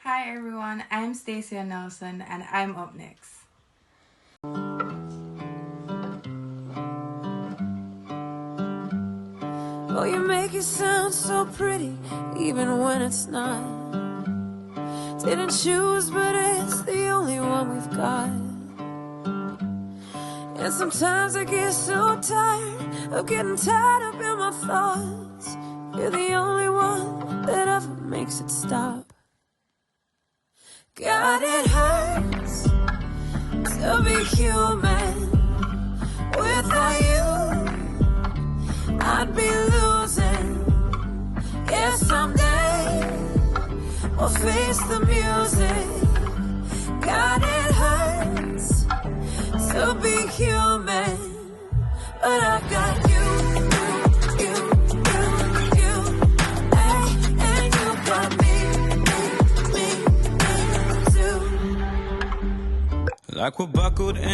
Hi everyone, I'm Stacia Nelson and I'm up next. Oh, you make it sound so pretty, even when it's not. Didn't choose, but it's the only one we've got. And sometimes I get so tired of getting tied up in my thoughts. You're the only one that ever makes it stop. God, it hurts to be human. Without you, I'd be losing. Yeah, someday we'll face the music. God, it hurts to be human, but I got you, hey, and you got me too. Like we're buckled in.